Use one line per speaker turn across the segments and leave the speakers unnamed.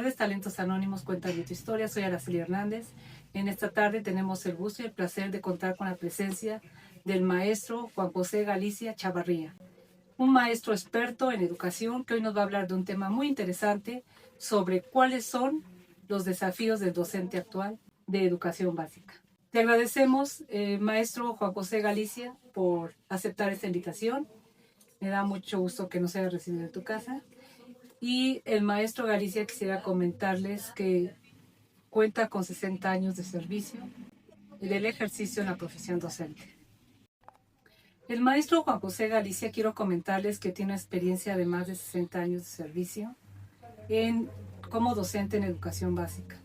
tardes, Talentos Anónimos, Cuéntame tu historia. Soy Araceli Hernández. En esta tarde tenemos el gusto y el placer de contar con la presencia del maestro Juan José Galicia Chavarría, un maestro experto en educación que hoy nos va a hablar de un tema muy interesante sobre cuáles son los desafíos del docente actual de educación básica. Te agradecemos, maestro Juan José Galicia, por aceptar esta invitación. Me da mucho gusto que nos haya recibido en tu casa. Y el maestro Galicia quisiera comentarles que cuenta con 60 años de servicio y del ejercicio en la profesión docente. El maestro Juan José Galicia, quiero comentarles que tiene una experiencia de más de 60 años de servicio como docente en educación básica.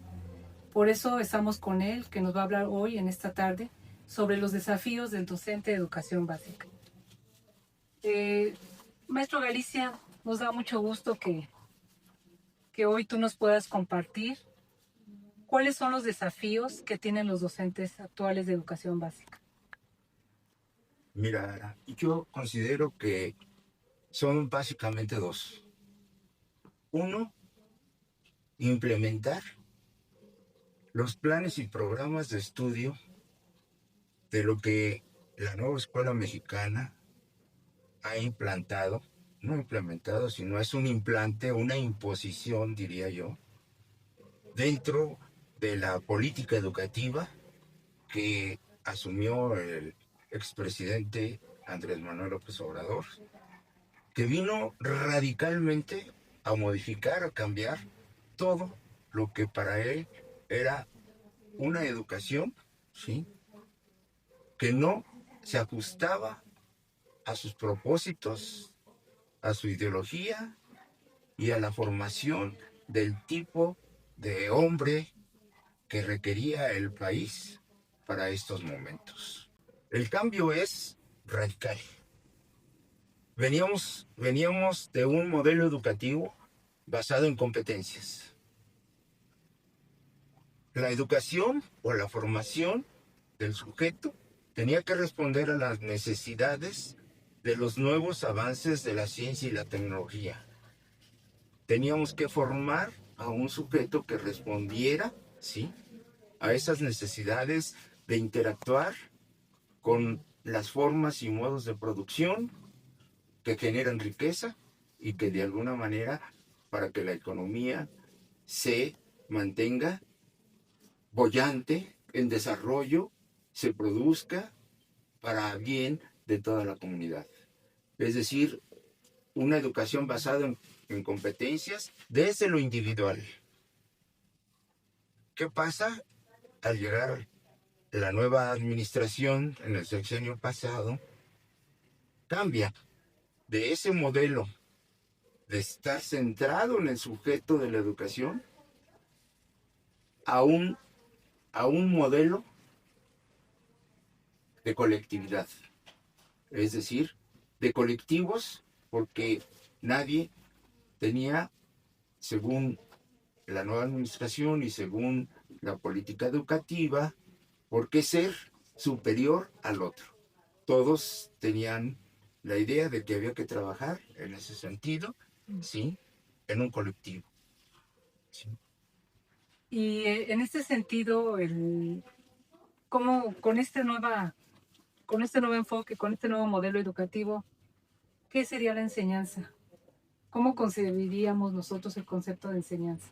Por eso estamos con él, que nos va a hablar hoy, en esta tarde, sobre los desafíos del docente de educación básica. Maestro Galicia, nos da mucho gusto que hoy tú nos puedas compartir cuáles son los desafíos que tienen los docentes actuales de educación básica.
Mira, yo considero que son básicamente dos. Uno, implementar los planes y programas de estudio de lo que la nueva escuela mexicana ha implantado, no implementado, sino es un implante, una imposición, diría yo, dentro de la política educativa que asumió el expresidente Andrés Manuel López Obrador, que vino radicalmente a modificar, a cambiar todo lo que para él era una educación, ¿sí?, que no se ajustaba a sus propósitos, a su ideología y a la formación del tipo de hombre que requería el país para estos momentos. El cambio es radical. Veníamos de un modelo educativo basado en competencias. La educación o la formación del sujeto tenía que responder a las necesidades de los nuevos avances de la ciencia y la tecnología. Teníamos que formar a un sujeto que respondiera, ¿sí?, a esas necesidades de interactuar con las formas y modos de producción que generan riqueza y que de alguna manera, para que la economía se mantenga boyante, en desarrollo, se produzca para bien de toda la comunidad. Es decir, una educación basada en competencias desde lo individual. ¿Qué pasa al llegar la nueva administración en el sexenio pasado? Cambia de ese modelo de estar centrado en el sujeto de la educación a un modelo de colectividad, es decir, de colectivos, porque nadie tenía, según la nueva administración y según la política educativa, por qué ser superior al otro. Todos tenían la idea de que había que trabajar en ese sentido, ¿sí?, en un colectivo. ¿Sí?
Y en este sentido, ¿cómo con este nuevo enfoque, con este nuevo modelo educativo, qué sería la enseñanza? ¿Cómo concebiríamos nosotros el concepto de enseñanza?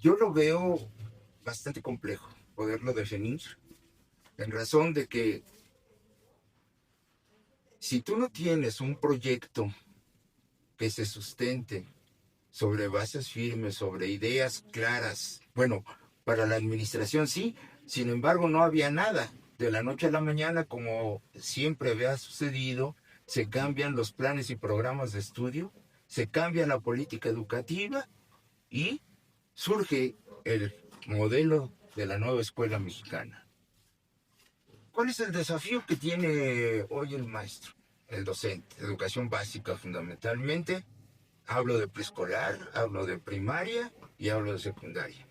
Yo lo veo bastante complejo poderlo definir, en razón de que si tú no tienes un proyecto que se sustente sobre bases firmes, sobre ideas claras, bueno, para la administración sí, sin embargo no había nada. De la noche a la mañana, como siempre había sucedido, se cambian los planes y programas de estudio, se cambia la política educativa y surge el modelo de la nueva escuela mexicana. ¿Cuál es el desafío que tiene hoy el maestro, el docente? Educación básica fundamentalmente. Hablo de preescolar, hablo de primaria y hablo de secundaria.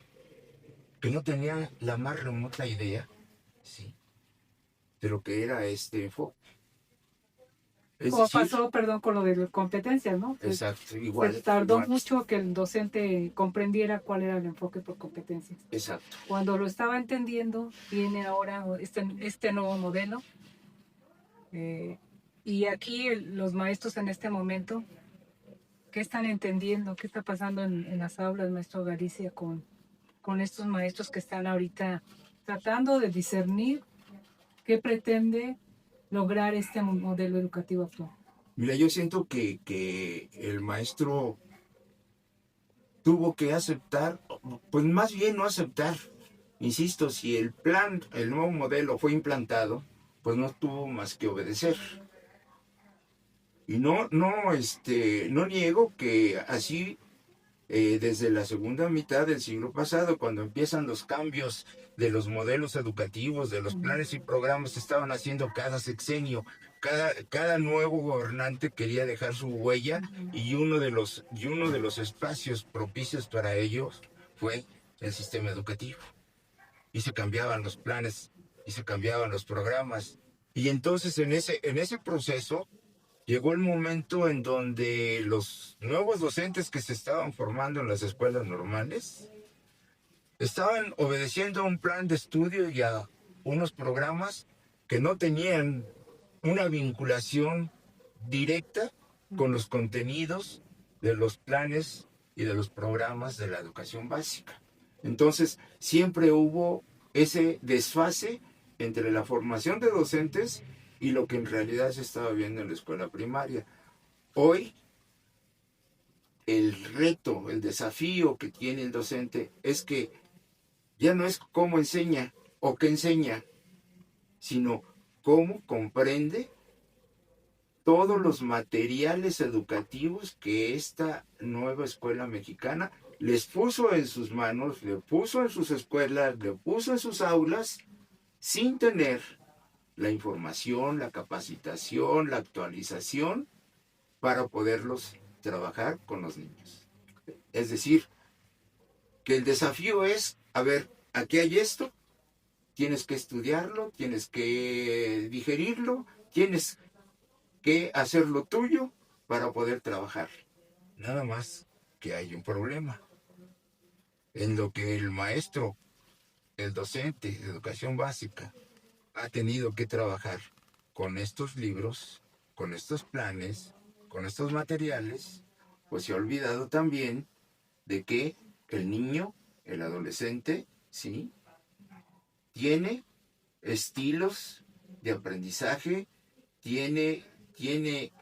Que no tenía la más remota idea, ¿sí?, de lo que era este enfoque. Es
Como
decir,
pasó, perdón, con lo de las competencias, ¿no?
exacto,
Se
igual,
tardó
igual,
mucho que el docente comprendiera cuál era el enfoque por competencias.
exacto.
Cuando lo estaba entendiendo, viene ahora este nuevo modelo. eh, y aquí los maestros en este momento, ¿qué están entendiendo? ¿Qué está pasando en las aulas, maestro Galicia, con estos maestros que están ahorita tratando de discernir qué pretende lograr este modelo educativo actual?
Mira, yo siento que el maestro tuvo que aceptar, pues más bien no aceptar. Insisto, si el plan, el nuevo modelo fue implantado, pues no tuvo más que obedecer. Y no niego que así, desde la segunda mitad del siglo pasado, cuando empiezan los cambios de los modelos educativos, de los planes y programas, se estaban haciendo cada sexenio. Cada nuevo gobernante quería dejar su huella y uno de los espacios propicios para ellos fue el sistema educativo. Y se cambiaban los planes y se cambiaban los programas. Y entonces en ese proceso llegó el momento en donde los nuevos docentes que se estaban formando en las escuelas normales estaban obedeciendo a un plan de estudio y a unos programas que no tenían una vinculación directa con los contenidos de los planes y de los programas de la educación básica. Entonces, siempre hubo ese desfase entre la formación de docentes y lo que en realidad se estaba viendo en la escuela primaria. Hoy, el reto, el desafío que tiene el docente es que ya no es cómo enseña o qué enseña, sino cómo comprende todos los materiales educativos que esta nueva escuela mexicana les puso en sus manos, le puso en sus escuelas, le puso en sus aulas, sin tener la información, la capacitación, la actualización para poderlos trabajar con los niños. Es decir, que el desafío es, a ver, aquí hay esto, tienes que estudiarlo, tienes que digerirlo, tienes que hacer lo tuyo para poder trabajar. Nada más que hay un problema en lo que el maestro, el docente de educación básica, ha tenido que trabajar con estos libros, con estos planes, con estos materiales, pues se ha olvidado también de que el niño, el adolescente, sí, tiene estilos de aprendizaje, tiene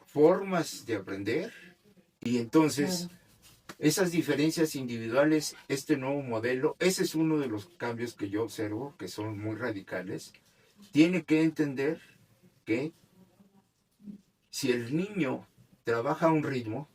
formas de aprender y entonces esas diferencias individuales, este nuevo modelo, ese es uno de los cambios que yo observo que son muy radicales, tiene que entender que si el niño trabaja a un ritmo,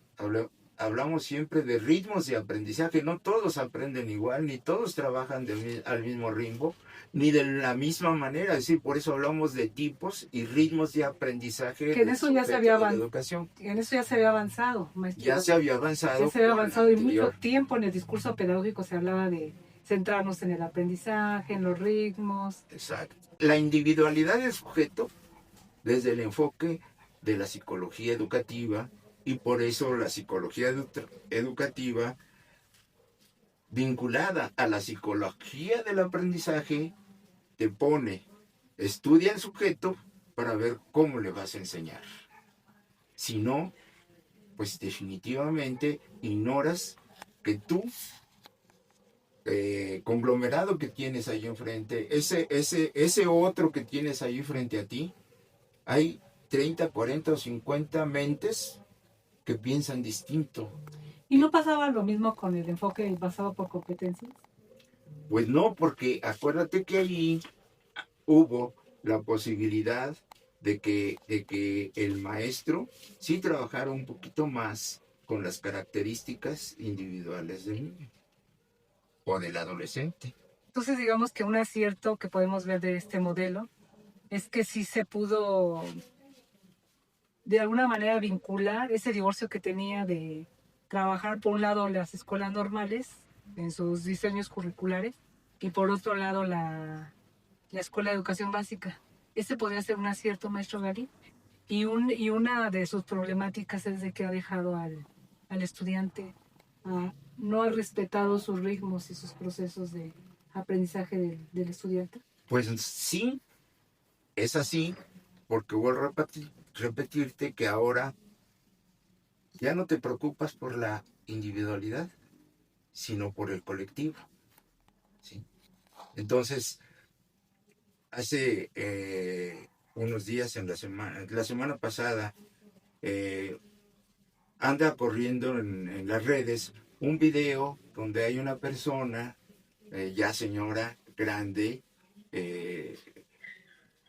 hablamos siempre de ritmos de aprendizaje, no todos aprenden igual, ni todos trabajan al mismo ritmo, ni de la misma manera, es decir, por eso hablamos de tipos y ritmos de aprendizaje
Que en
del
eso ya se
sujeto
había
de la educación.
en eso ya se había avanzado, maestro.
Ya se había avanzado.
Ya se había
con
avanzado y mucho
anterior.
tiempo en el discurso pedagógico se hablaba de centrarnos en el aprendizaje, en los ritmos.
Exacto. La individualidad del sujeto desde el enfoque de la psicología educativa y por eso la psicología educativa vinculada a la psicología del aprendizaje te pone, estudia el sujeto para ver cómo le vas a enseñar. Si no, pues definitivamente ignoras que tú, conglomerado que tienes ahí enfrente, ese otro que tienes ahí frente a ti, hay 30, 40 o 50 mentes que piensan distinto.
¿Y no pasaba lo mismo con el enfoque basado por competencias?
Pues no, porque acuérdate que allí hubo la posibilidad de que el maestro sí trabajara un poquito más con las características individuales del niño o del adolescente.
Entonces, digamos que un acierto que podemos ver de este modelo es que sí se pudo de alguna manera vincular ese divorcio que tenía de trabajar por un lado las escuelas normales en sus diseños curriculares y por otro lado la escuela de educación básica. ¿Ese podría ser un acierto, maestro Gali? Y una de sus problemáticas es de que ha dejado al estudiante, no ha respetado sus ritmos y sus procesos de aprendizaje del estudiante.
Pues sí, es así, porque voy a repetirte que ahora ya no te preocupas por la individualidad, sino por el colectivo, ¿sí? Entonces, hace unos días, la semana pasada, anda corriendo en las redes un video donde hay una persona, ya señora, grande, eh,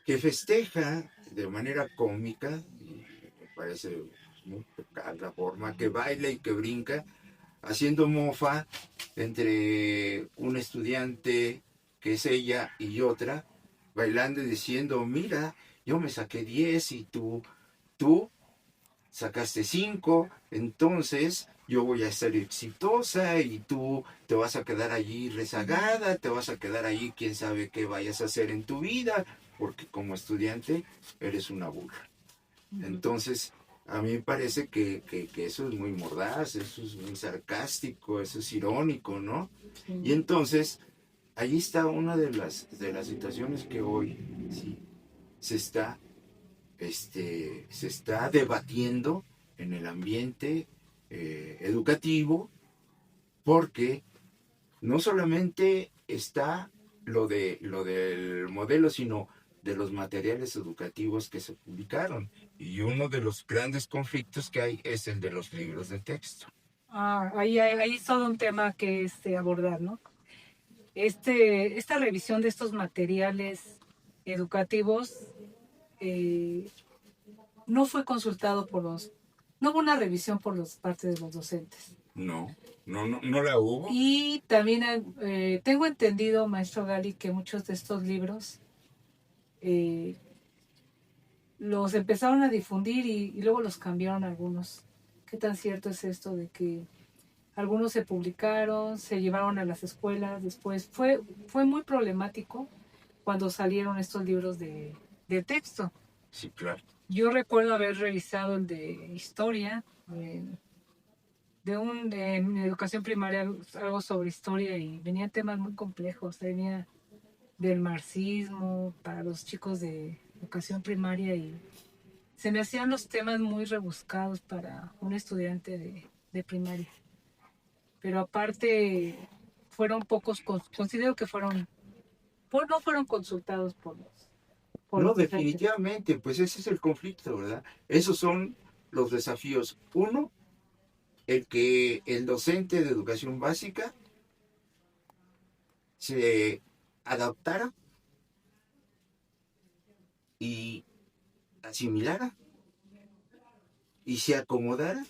que festeja de manera cómica, y me parece muy peculiar la forma, que baila y que brinca, haciendo mofa entre un estudiante que es ella y otra, bailando y diciendo, mira, yo me saqué 10 y tú sacaste 5, entonces yo voy a ser exitosa y tú te vas a quedar allí rezagada, te vas a quedar allí quién sabe qué vayas a hacer en tu vida, porque como estudiante eres una burra. Entonces, a mí me parece que eso es muy mordaz, eso es muy sarcástico, eso es irónico, ¿no?
Sí.
Y entonces, ahí está una de las situaciones que hoy sí, se está debatiendo en el ambiente educativo, porque no solamente está lo del modelo, sino de los materiales educativos que se publicaron. Y uno de los grandes conflictos que hay es el de los libros de texto.
Ahí es todo un tema que abordar, ¿no? Esta revisión de estos materiales educativos no fue consultado no hubo una revisión por parte de los docentes.
No la hubo.
Y también tengo entendido, maestro Gali, que muchos de estos libros los empezaron a difundir y luego los cambiaron algunos. ¿Qué tan cierto es esto de que algunos se publicaron, se llevaron a las escuelas después? Fue muy problemático cuando salieron estos libros de texto.
Sí, claro.
Yo recuerdo haber revisado el de historia, en educación primaria, algo sobre historia, y venían temas muy complejos. Venía del marxismo para los chicos de educación primaria y se me hacían los temas muy rebuscados para un estudiante de primaria. Pero aparte, fueron pocos, considero que no fueron consultados por
No,
los docentes.
definitivamente, pues ese es el conflicto, ¿verdad? Esos son los desafíos. Uno, el que el docente de educación básica se adaptara y asimilara y se acomodara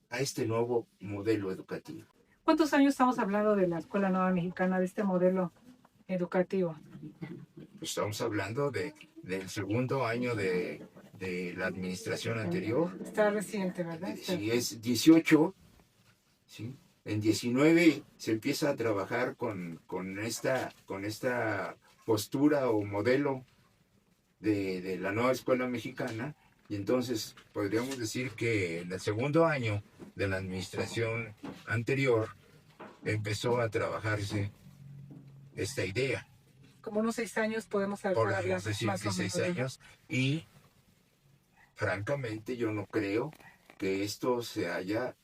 a este nuevo modelo educativo.
¿Cuántos años estamos hablando de la Escuela Nueva Mexicana, de este modelo educativo?
Pues estamos hablando del segundo año de la administración anterior.
Está reciente, ¿verdad?
Si es 18, ¿sí? En 19 se empieza a trabajar con esta postura o modelo de la nueva escuela mexicana, y entonces podríamos decir que en el segundo año de la administración anterior empezó a trabajarse esta idea.
Como unos 6 años podemos hablar.
Podemos decir que 6 años, y francamente yo no creo que esto se haya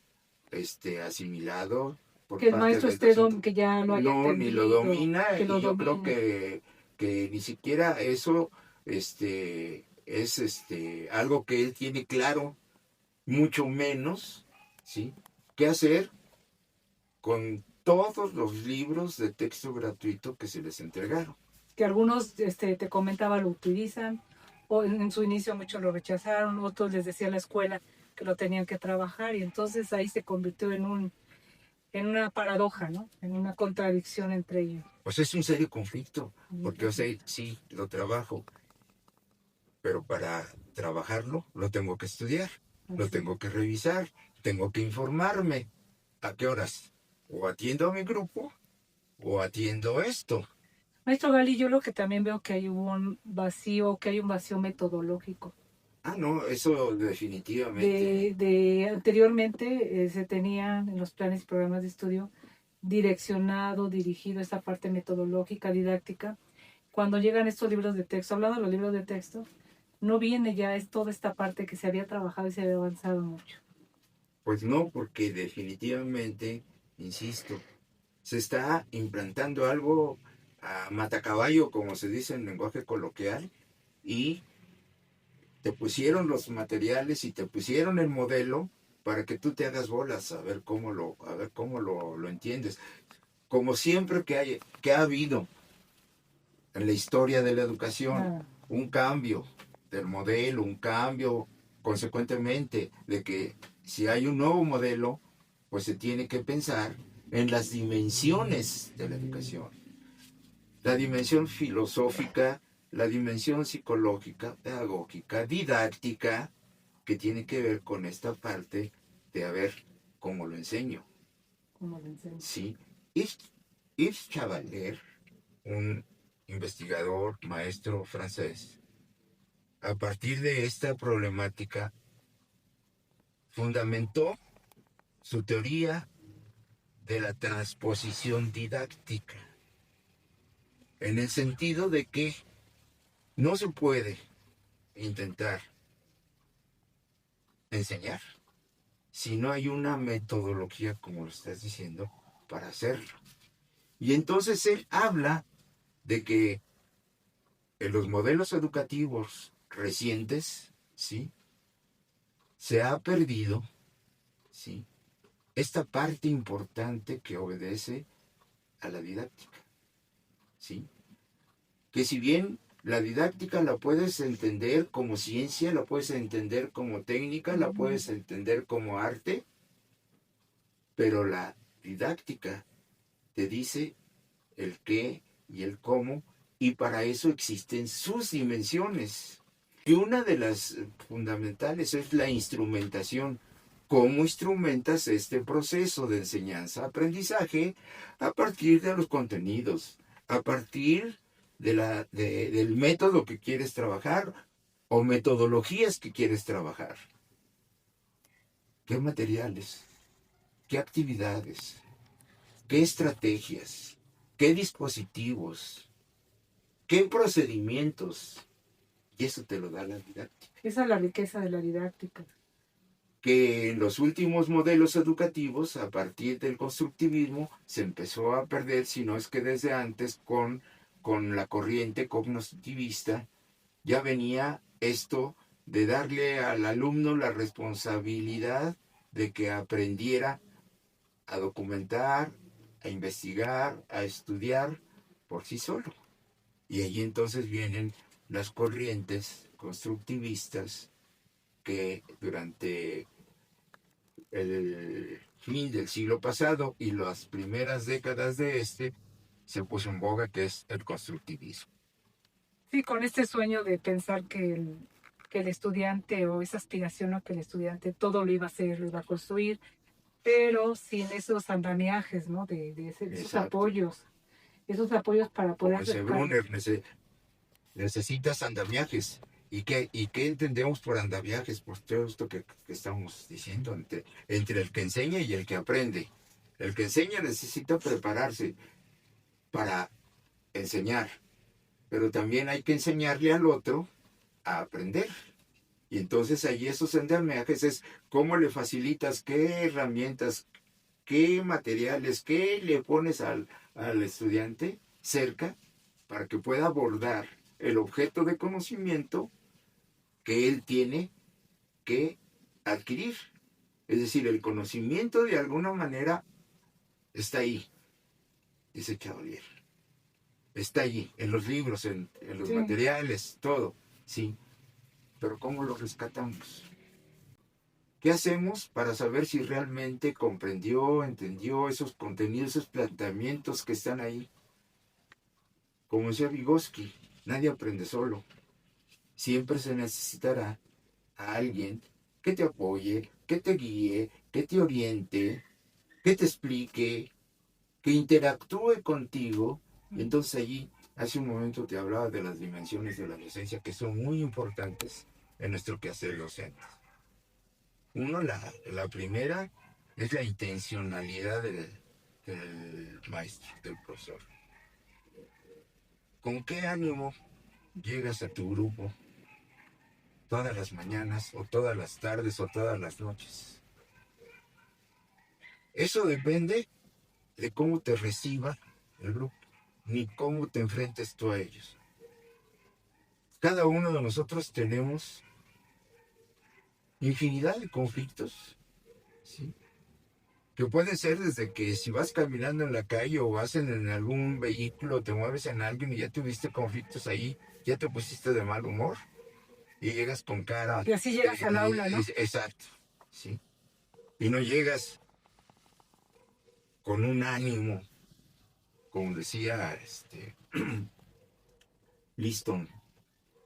asimilado por
que el
parte
maestro
del
que ya lo haya entendido,
ni lo domina,
que lo
y yo creo
domine.
que ni siquiera eso es algo que él tiene claro, mucho menos, ¿sí?, qué hacer con todos los libros de texto gratuito que se les entregaron.
Que algunos, te comentaba, lo utilizan, o en su inicio muchos lo rechazaron, otros les decía a la escuela que lo tenían que trabajar, y entonces ahí se convirtió en una paradoja, ¿no? En una contradicción entre ellos.
Pues es un serio conflicto, porque, o sea, sí, lo trabajo, pero para trabajarlo lo tengo que estudiar, lo tengo que revisar, tengo que informarme. ¿A qué horas? O atiendo a mi grupo o atiendo esto.
Maestro Gali, yo lo que también veo que hay un vacío metodológico.
Ah, no, eso definitivamente.
Anteriormente se tenían en los planes y programas de estudio direccionado, dirigido esta parte metodológica, didáctica. Cuando llegan estos libros de texto, hablando de los libros de texto, no viene ya, es toda esta parte que se había trabajado y se había avanzado mucho.
Pues no, porque definitivamente, insisto, se está implantando algo a matacaballo, como se dice en lenguaje coloquial, y te pusieron los materiales y te pusieron el modelo para que tú te hagas bolas a ver cómo lo entiendes. Como siempre que ha habido en la historia de la educación
Ah,
un cambio del modelo, un cambio consecuentemente de que si hay un nuevo modelo, pues se tiene que pensar en las dimensiones de la educación. La dimensión filosófica, la dimensión psicológica, pedagógica, didáctica, que tiene que ver con esta parte de a ver cómo lo enseño.
como le enseño.
Sí, Yves Chavaler, un investigador, maestro francés, a partir de esta problemática, fundamentó su teoría de la transposición didáctica, en el sentido de que no se puede intentar enseñar si no hay una metodología, como lo estás diciendo, para hacerlo. Y entonces él habla de que en los modelos educativos recientes, ¿sí? Se ha perdido, ¿sí? Esta parte importante que obedece a la didáctica, ¿sí? Que si bien la didáctica la puedes entender como ciencia, la puedes entender como técnica, la puedes entender como arte, pero la didáctica te dice el qué y el cómo, y para eso existen sus dimensiones. Y una de las fundamentales es la instrumentación. ¿Cómo instrumentas este proceso de enseñanza-aprendizaje a partir de los contenidos, a partir del método que quieres trabajar o metodologías que quieres trabajar? ¿Qué materiales? ¿Qué actividades? ¿Qué estrategias? ¿Qué dispositivos? ¿Qué procedimientos? Y eso te lo da la didáctica.
Esa es la riqueza de la didáctica.
Que en los últimos modelos educativos, a partir del constructivismo, se empezó a perder, si no es que desde antes, con la corriente cognitivista, ya venía esto de darle al alumno la responsabilidad de que aprendiera a documentar, a investigar, a estudiar por sí solo. Y allí entonces vienen las corrientes constructivistas que durante el fin del siglo pasado y las primeras décadas de este se puso en boga, que es el constructivismo.
Sí, con este sueño de pensar que el estudiante o esa aspiración a que el estudiante todo lo iba a hacer, lo iba a construir, pero sin esos andamiajes, ¿no?
Exacto.
Esos apoyos para poder
Como dice
acercar.
Brunner, necesitas andamiajes. ¿Y qué entendemos por andamiajes? Por todo esto que estamos diciendo, entre el que enseña y el que aprende. El que enseña necesita prepararse para enseñar, pero también hay que enseñarle al otro a aprender. Y entonces allí esos andamiajes es cómo le facilitas, qué herramientas, qué materiales, qué le pones al estudiante cerca para que pueda abordar el objeto de conocimiento que él tiene que adquirir. Es decir, el conocimiento de alguna manera está ahí, dice Chaulier. Está allí, en los libros, en los
Sí,
materiales, todo, sí. Pero ¿cómo lo rescatamos? ¿Qué hacemos para saber si realmente comprendió, entendió esos contenidos, esos planteamientos que están ahí? Como decía Vygotsky, nadie aprende solo. Siempre se necesitará a alguien que te apoye, que te guíe, que te oriente, que te explique, que interactúe contigo. Y entonces allí, hace un momento te hablaba de las dimensiones de la docencia que son muy importantes. en nuestro quehacer docente. Uno, la primera es la intencionalidad del maestro, del profesor. ¿Con qué ánimo llegas a tu grupo todas las mañanas o todas las tardes o todas las noches? Eso depende de cómo te reciba el grupo, ni cómo te enfrentes tú a ellos. Cada uno de nosotros tenemos infinidad de conflictos, ¿sí? Que pueden ser desde que si vas caminando en la calle o vas en algún vehículo, te mueves en alguien y ya tuviste conflictos ahí, ya te pusiste de mal humor y llegas con cara.
Y así llegas al aula, ¿no?
Exacto, ¿sí? Y no llegas con un ánimo, como decía Liston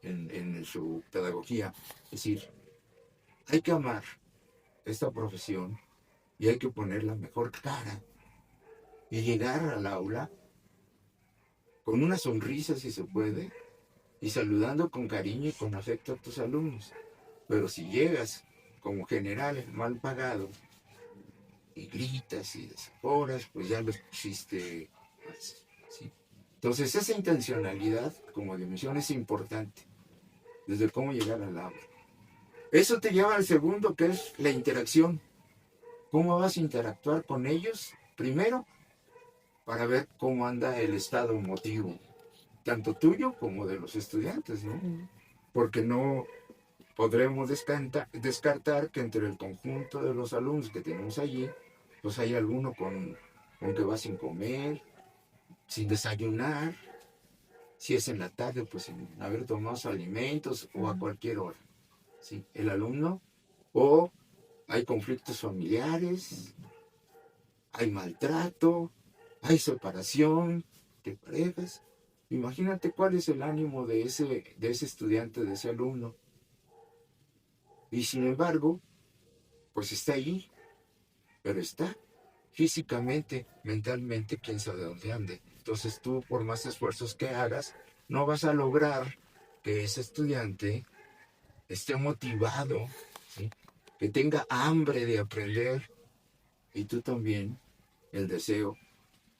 en su pedagogía. Es decir, hay que amar esta profesión y hay que poner la mejor cara y llegar al aula con una sonrisa si se puede y saludando con cariño y con afecto a tus alumnos. Pero si llegas como general mal pagado y gritas y desaforas, pues ya los pusiste más, ¿sí? Entonces esa intencionalidad como dimensión es importante desde cómo llegar al aula. Eso te lleva al segundo, que es la interacción. ¿Cómo vas a interactuar con ellos? Primero, para ver cómo anda el estado emotivo, tanto tuyo como de los estudiantes, ¿no? Porque no podremos descartar que entre el conjunto de los alumnos que tenemos allí, pues hay alguno con que va sin comer, sin desayunar, si es en la tarde, pues sin haber tomado sus alimentos o a cualquier hora, ¿sí? El alumno, o hay conflictos familiares, hay maltrato, hay separación de parejas. Imagínate cuál es el ánimo de ese estudiante, de ese alumno. Y sin embargo, pues está ahí, pero está físicamente, mentalmente, quién sabe dónde ande. Entonces tú, por más esfuerzos que hagas, no vas a lograr que ese estudiante esté motivado, ¿sí? Que tenga hambre de aprender, y tú también el deseo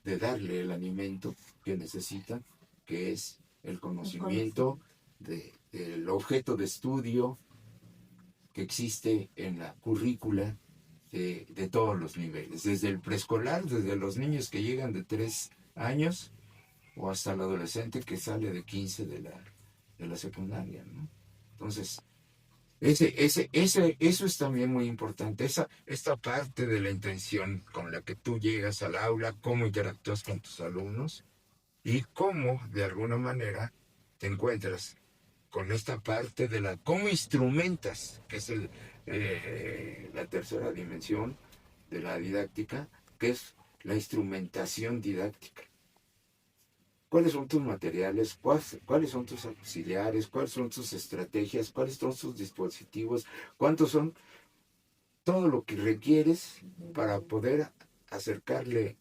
de darle el alimento que necesita, que es el conocimiento del objeto de estudio que existe en la currícula de todos los niveles, desde el preescolar, desde los niños que llegan de 3 años o hasta el adolescente que sale de 15 de la secundaria, ¿no? Entonces, eso es también muy importante, esta parte de la intención con la que tú llegas al aula, cómo interactúas con tus alumnos y cómo, de alguna manera, te encuentras con esta parte de cómo instrumentas, que es la tercera dimensión de la didáctica, que es la instrumentación didáctica. ¿Cuáles son tus materiales? ¿Cuáles son tus auxiliares? ¿Cuáles son tus estrategias? ¿Cuáles son tus dispositivos? ¿Cuántos son? Todo lo que requieres para poder acercarle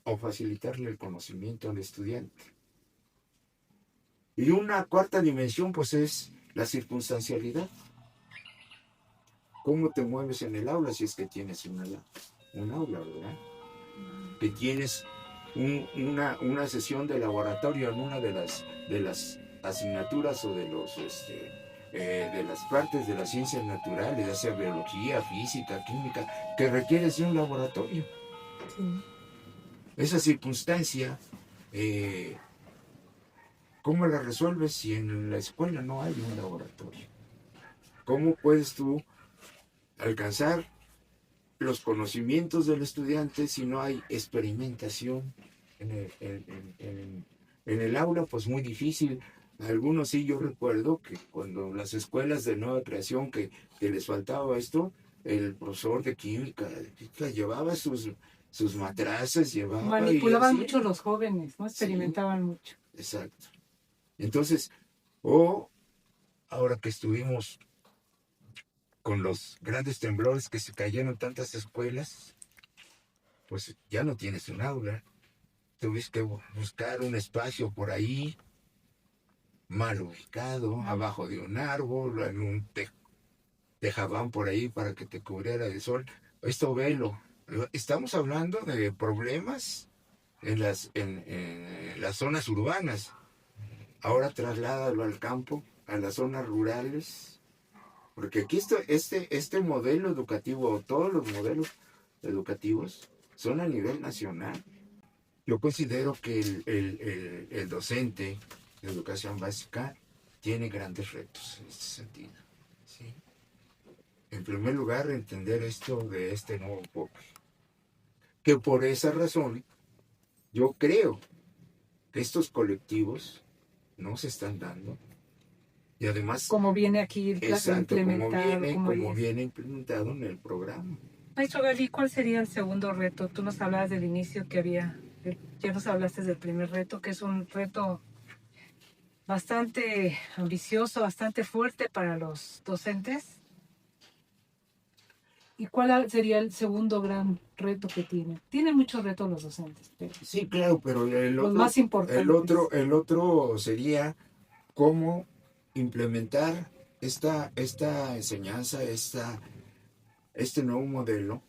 o facilitarle el conocimiento al estudiante. Y una cuarta dimensión, pues, es la circunstancialidad. ¿Cómo te mueves en el aula si es que tienes un aula, ¿verdad? Que tienes una sesión de laboratorio en una de las asignaturas o de las partes de las ciencias naturales, ya sea biología, física, química, que requieres de un laboratorio. Sí. Esa circunstancia, ¿cómo la resuelves si en la escuela no hay un laboratorio? ¿Cómo puedes tú alcanzar los conocimientos del estudiante si no hay experimentación en el aula? Pues muy difícil. Algunos sí, yo recuerdo que cuando las escuelas de nueva creación que les faltaba esto, el profesor de química llevaba sus matraces,
manipulaban mucho los jóvenes, ¿no? Experimentaban mucho.
Exacto. Entonces, ahora que estuvimos con los grandes temblores que se cayeron tantas escuelas, pues ya no tienes un aula. Tuviste que buscar un espacio por ahí, mal ubicado, abajo de un árbol, en un dejaban por ahí para que te cubriera el sol. Esto velo. Estamos hablando de problemas en las zonas urbanas. Ahora trasládalo al campo, a las zonas rurales, porque aquí este modelo educativo, o todos los modelos educativos, son a nivel nacional. Yo considero que el docente de educación básica tiene grandes retos en este sentido. ¿Sí? En primer lugar, entender esto de este nuevo enfoque. Que por esa razón, yo creo que estos colectivos no se están dando. Y además,
Como viene aquí
exacto,
implementado, como
como
es.
viene implementado en el programa.
Maestro Gali, ¿cuál sería el segundo reto? Tú nos hablabas del inicio que había, ya nos hablaste del primer reto, que es un reto bastante ambicioso, bastante fuerte para los docentes. ¿Y cuál sería el segundo gran reto que tienen? Tienen muchos retos los docentes, pero
Sí, claro, pero
los más importantes.
el otro sería cómo implementar esta enseñanza, este nuevo modelo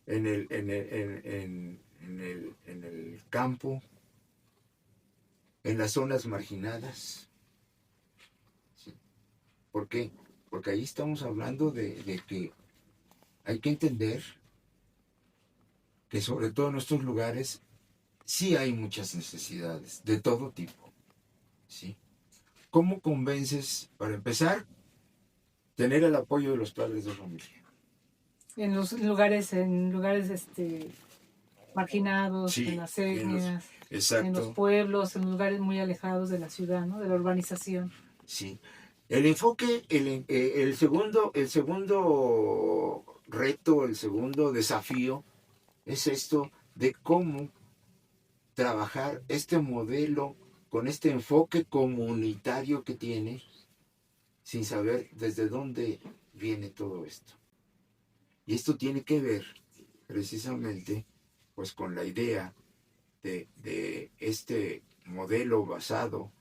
en el campo, en las zonas marginadas. ¿Sí? ¿Por qué? Porque ahí estamos hablando de que hay que entender que sobre todo en estos lugares sí hay muchas necesidades de todo tipo. ¿Sí? ¿Cómo convences, para empezar, tener el apoyo de los padres de familia?
En los en lugares marginados, en
Sí,
las etnias, en los
exacto,
pueblos, en lugares muy alejados de la ciudad, ¿no? De la urbanización.
sí. El enfoque, el segundo reto, el segundo desafío es esto de cómo trabajar este modelo con este enfoque comunitario que tiene, sin saber desde dónde viene todo esto. Y esto tiene que ver precisamente pues con la idea de este modelo basado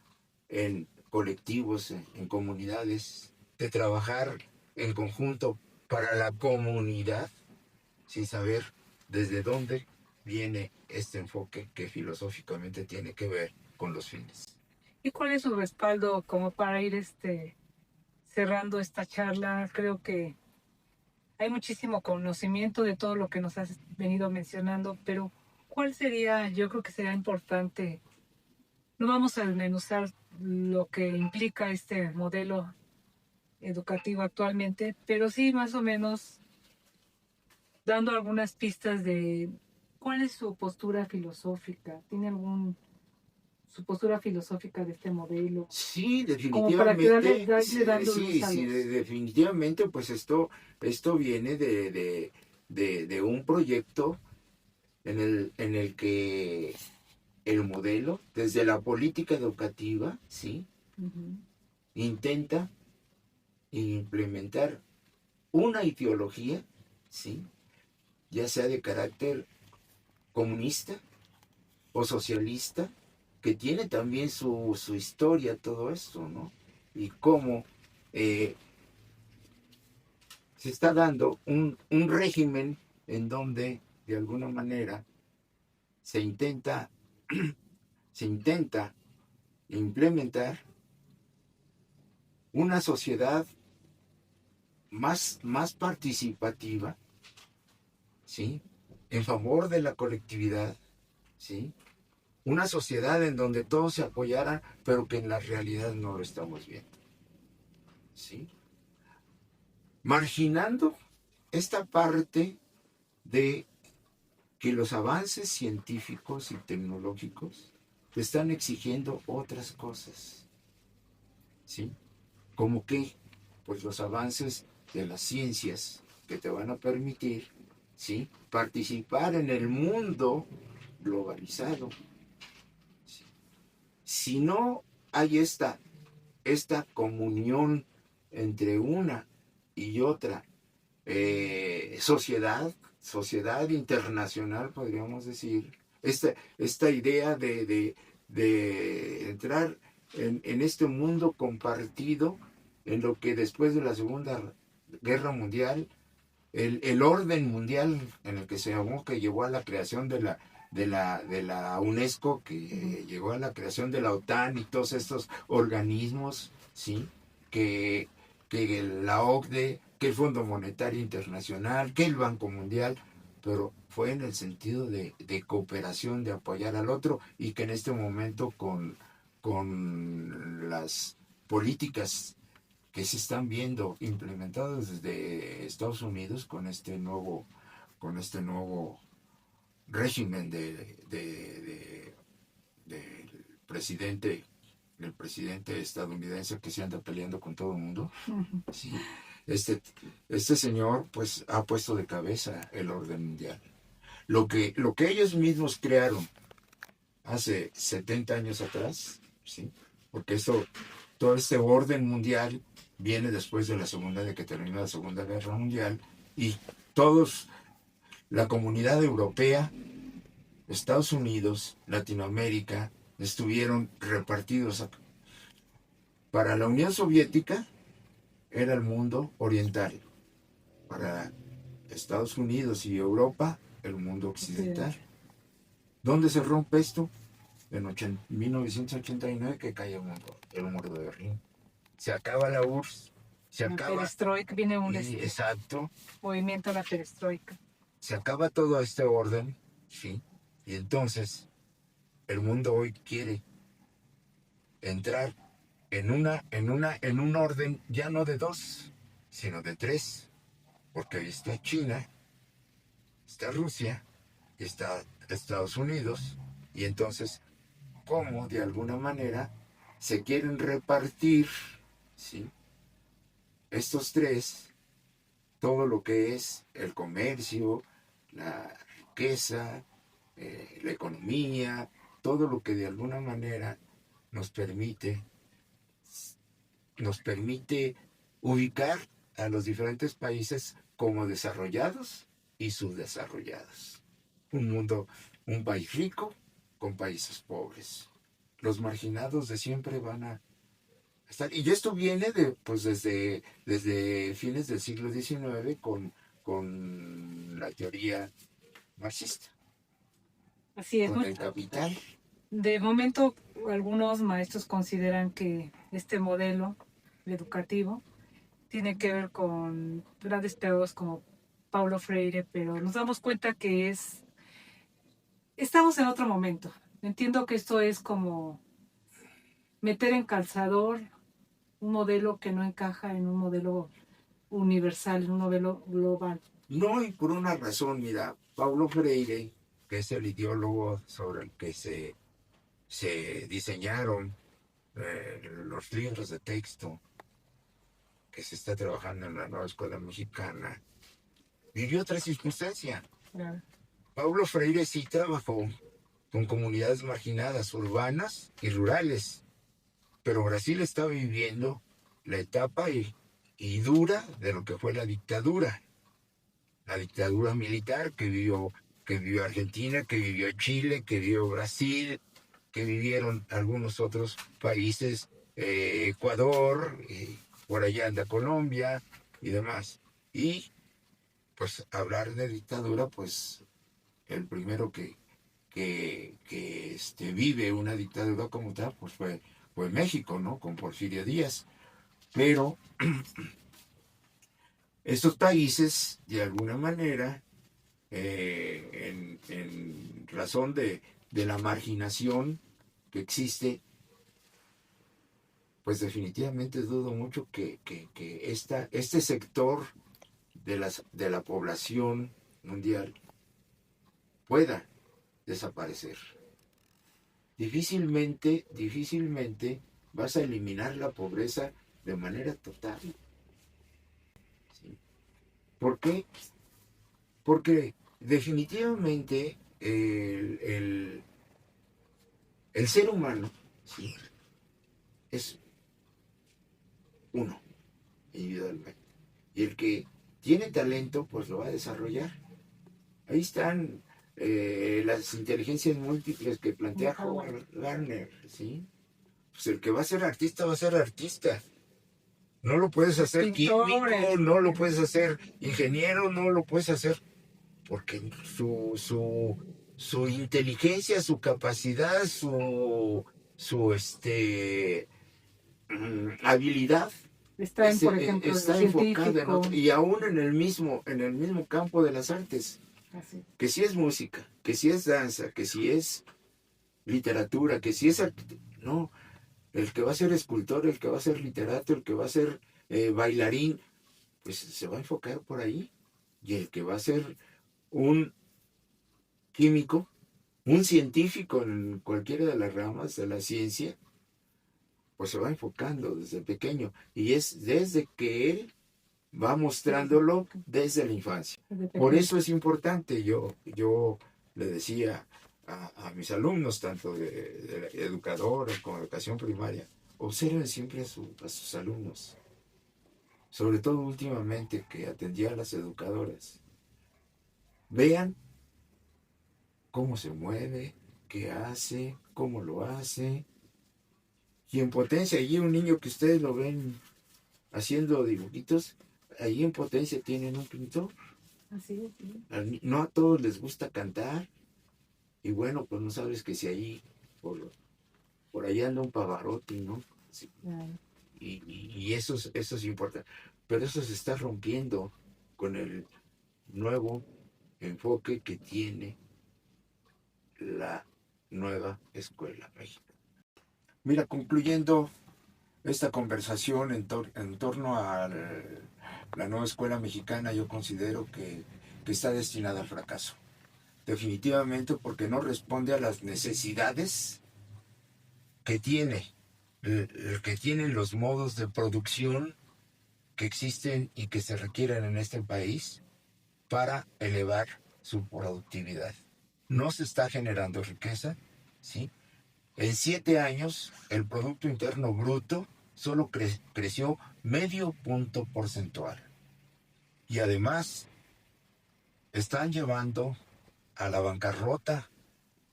en colectivos, en comunidades, de trabajar en conjunto para la comunidad, sin saber desde dónde viene este enfoque que filosóficamente tiene que ver con los fines.
¿Y cuál es su respaldo como para ir cerrando esta charla? Creo que hay muchísimo conocimiento de todo lo que nos has venido mencionando, pero ¿cuál sería? Yo creo que sería importante. No vamos a desmenuzar lo que implica este modelo educativo actualmente, pero sí más o menos dando algunas pistas de cuál es su postura filosófica. ¿Tiene su postura filosófica de este modelo?
Sí,
Como para que
definitivamente,
irle dando luz
sí,
a
sí,
los...
definitivamente, pues esto viene de un proyecto en el que el modelo, desde la política educativa, ¿sí?
Uh-huh.
Intenta implementar una ideología, ¿sí? Ya sea de carácter comunista o socialista, que tiene también su historia, todo esto, ¿no? Y cómo se está dando un régimen en donde, de alguna manera, se intenta, se intenta implementar una sociedad más participativa, ¿sí? En favor de la colectividad, ¿sí? Una sociedad en donde todos se apoyaran, pero que en la realidad no lo estamos viendo, ¿sí? Marginando esta parte de que los avances científicos y tecnológicos están exigiendo otras cosas, ¿sí? Como que, pues los avances de las ciencias que te van a permitir, ¿sí? Participar en el mundo globalizado. ¿Sí? Si no hay esta comunión entre una y otra sociedad internacional, podríamos decir, esta idea de entrar en este mundo compartido, en lo que después de la Segunda Guerra Mundial, el orden mundial en el que se llamó, que llevó a la creación de la UNESCO, que llegó a la creación de la OTAN y todos estos organismos, ¿sí? Que, que la OCDE, que el Fondo Monetario Internacional, que el Banco Mundial, pero fue en el sentido de cooperación, de apoyar al otro, y que en este momento con las políticas que se están viendo implementadas desde Estados Unidos con este nuevo régimen presidente, del presidente estadounidense que se anda peleando con todo el mundo. Sí. Este señor pues ha puesto de cabeza el orden mundial. Lo que ellos mismos crearon hace 70 años atrás, ¿sí? Porque todo este orden mundial viene después de que terminó la Segunda Guerra Mundial, y todos, la comunidad europea, Estados Unidos, Latinoamérica, estuvieron repartidos. Para la Unión Soviética era el mundo oriental, para Estados Unidos y Europa el mundo occidental. ¿Dónde se rompe esto? En 1989, que cae el muro de Berlín. Se acaba la URSS, se
La
acaba...
perestroika, viene un
Exacto.
movimiento a la perestroika.
Se acaba todo este orden, ¿sí? Y entonces el mundo hoy quiere entrar en un orden ya no de dos, sino de tres, porque ahí está China, está Rusia, está Estados Unidos, y entonces, ¿cómo de alguna manera se quieren repartir, ¿sí? Estos tres, todo lo que es el comercio, la riqueza, la economía, todo lo que de alguna manera nos permite ubicar a los diferentes países como desarrollados y subdesarrollados. Un país rico con países pobres. Los marginados de siempre van a estar. Y esto viene desde fines del siglo XIX con la teoría marxista.
Así es.
Con el capital.
De momento, algunos maestros consideran que este modelo educativo tiene que ver con grandes teóricos como Paulo Freire, pero nos damos cuenta que estamos en otro momento. Entiendo que esto es como meter en calzador un modelo que no encaja en un modelo universal, en un modelo global.
No, y por una razón, mira, Paulo Freire, que es el ideólogo sobre el que se diseñaron los libros de texto que se está trabajando en la nueva escuela mexicana, vivió otra circunstancia.
Claro.
Paulo Freire sí trabajó con comunidades marginadas, urbanas y rurales, pero Brasil está viviendo la etapa y dura de lo que fue la dictadura militar que vivió Argentina, que vivió Chile, que vivió Brasil, que vivieron algunos otros países, Ecuador, por allá anda Colombia y demás. Y pues hablar de dictadura, pues el primero que vive una dictadura como tal, pues fue México, ¿no? Con Porfirio Díaz. Pero estos países, de alguna manera, en razón de la marginación que existe, pues definitivamente dudo mucho que este sector de la población mundial pueda desaparecer. Difícilmente vas a eliminar la pobreza de manera total. ¿Sí? ¿Por qué? Porque definitivamente el ser humano, ¿sí?, es uno individualmente. Y el que tiene talento, pues lo va a desarrollar. Ahí están las inteligencias múltiples que plantea Howard Gardner, ¿sí? Pues el que va a ser artista, va a ser artista. No lo puedes hacer químico,
Pintores.
no lo puedes hacer ingeniero, no lo puedes hacer porque su inteligencia, su capacidad, su habilidad
Está en, por ejemplo, en lo
está enfocada en
científico.
otro, y aún en el mismo campo de las artes,
Así.
que si es música, que si es danza, que si es literatura, que si es no, el que va a ser escultor, el que va a ser literato, el que va a ser bailarín, pues se va a enfocar por ahí. Y el que va a ser un químico, un científico en cualquiera de las ramas de la ciencia, pues se va enfocando desde pequeño. Y es desde que él va mostrándolo desde la infancia. Por eso es importante, yo le decía a mis alumnos, tanto de educador como de educación primaria, observen siempre a sus alumnos, sobre todo últimamente que atendía a las educadoras. Vean cómo se mueve, qué hace, cómo lo hace. Y en potencia, allí un niño que ustedes lo ven haciendo dibujitos, allí en potencia tienen un pintor.
Así es, sí.
No a todos les gusta cantar. Y bueno, pues no sabes que si ahí, por ahí anda un Pavarotti, ¿no? Sí.
Claro.
Y eso es importante. Pero eso se está rompiendo con el nuevo enfoque que tiene la nueva escuela mexicana. Mira, concluyendo esta conversación en torno a la nueva escuela mexicana, yo considero que está destinada al fracaso. Definitivamente porque no responde a las necesidades que que tienen los modos de producción que existen y que se requieren en este país para elevar su productividad. No se está generando riqueza, ¿sí? En 7 años, el Producto Interno Bruto solo creció medio punto porcentual. Y además, están llevando a la bancarrota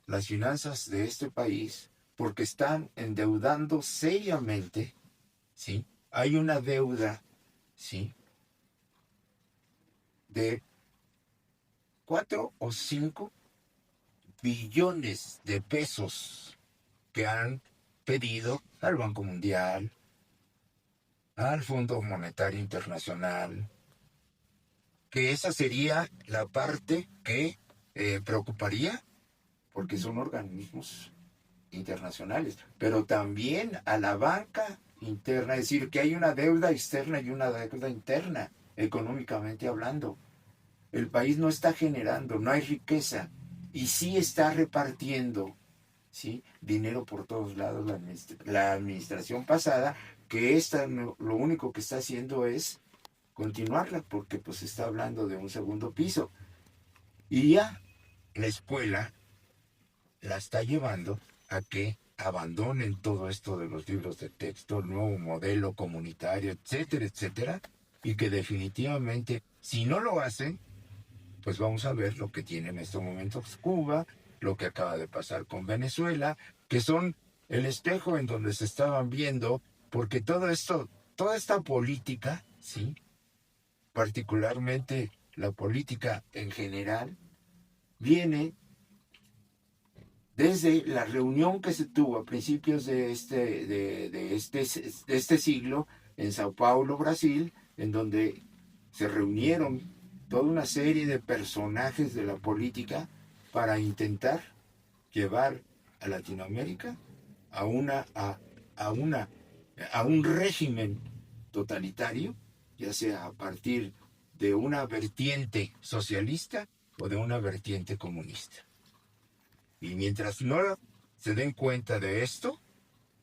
las finanzas de este país porque están endeudando seriamente, ¿sí? Hay una deuda, ¿sí? De 4 o 5 billones de pesos que han pedido al Banco Mundial, al Fondo Monetario Internacional, que esa sería la parte que preocuparía, porque son organismos internacionales, pero también a la banca interna, es decir, que hay una deuda externa y una deuda interna, económicamente hablando. El país no está generando, no hay riqueza, y sí está repartiendo, ¿sí?, dinero por todos lados la administración pasada, que esta lo único que está haciendo es continuarla, porque pues está hablando de un segundo piso. Y ya la escuela la está llevando a que abandonen todo esto de los libros de texto, el nuevo modelo comunitario, etcétera, etcétera, y que definitivamente, si no lo hacen, pues vamos a ver lo que tiene en estos momentos Cuba, lo que acaba de pasar con Venezuela, que son el espejo en donde se estaban viendo, porque todo esto, toda esta política, ¿sí?, particularmente la política en general, viene desde la reunión que se tuvo a principios de este siglo en Sao Paulo, Brasil, en donde se reunieron toda una serie de personajes de la política para intentar llevar a Latinoamérica a un régimen totalitario, ya sea a partir de una vertiente socialista o de una vertiente comunista. Y mientras no se den cuenta de esto,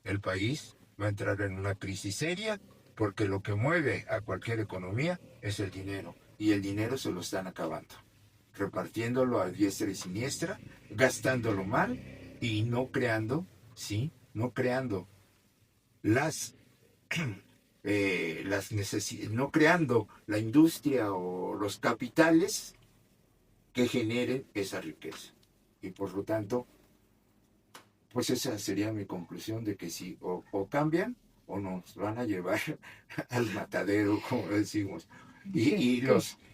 el país va a entrar en una crisis seria, porque lo que mueve a cualquier economía es el dinero, y el dinero se lo están acabando, repartiéndolo a diestra y siniestra, gastándolo mal y no creando, ¿sí?, no creando las no creando la industria o los capitales que generen esa riqueza. Y por lo tanto, pues esa sería mi conclusión, de que si o cambian o nos van a llevar al matadero, como decimos.
Sí,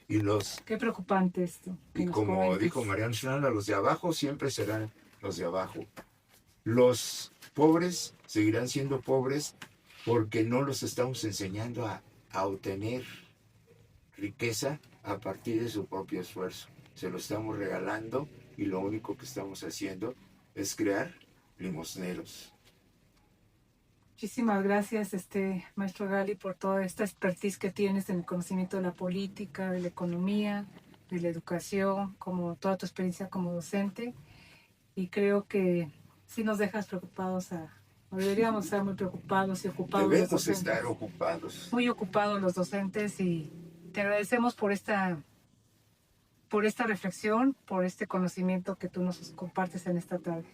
Y los,
qué preocupante esto.
y
En los
como
jóvenes.
dijo Mariano Slanda, los de abajo siempre serán los de abajo. Los pobres seguirán siendo pobres porque no los estamos enseñando a obtener riqueza a partir de su propio esfuerzo. Se lo estamos regalando y lo único que estamos haciendo es crear limosneros.
Muchísimas gracias, maestro Gali, por toda esta expertise que tienes en el conocimiento de la política, de la economía, de la educación, como toda tu experiencia como docente. Y creo que sí nos dejas preocupados, o deberíamos estar muy preocupados y ocupados los
Debemos
docentes.
estar ocupados.
Muy ocupados los docentes, y te agradecemos por esta reflexión, por este conocimiento que tú nos compartes en esta tarde.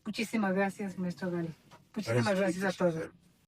Muchísimas gracias, maestro Gali. Muchísimas gracias a todos.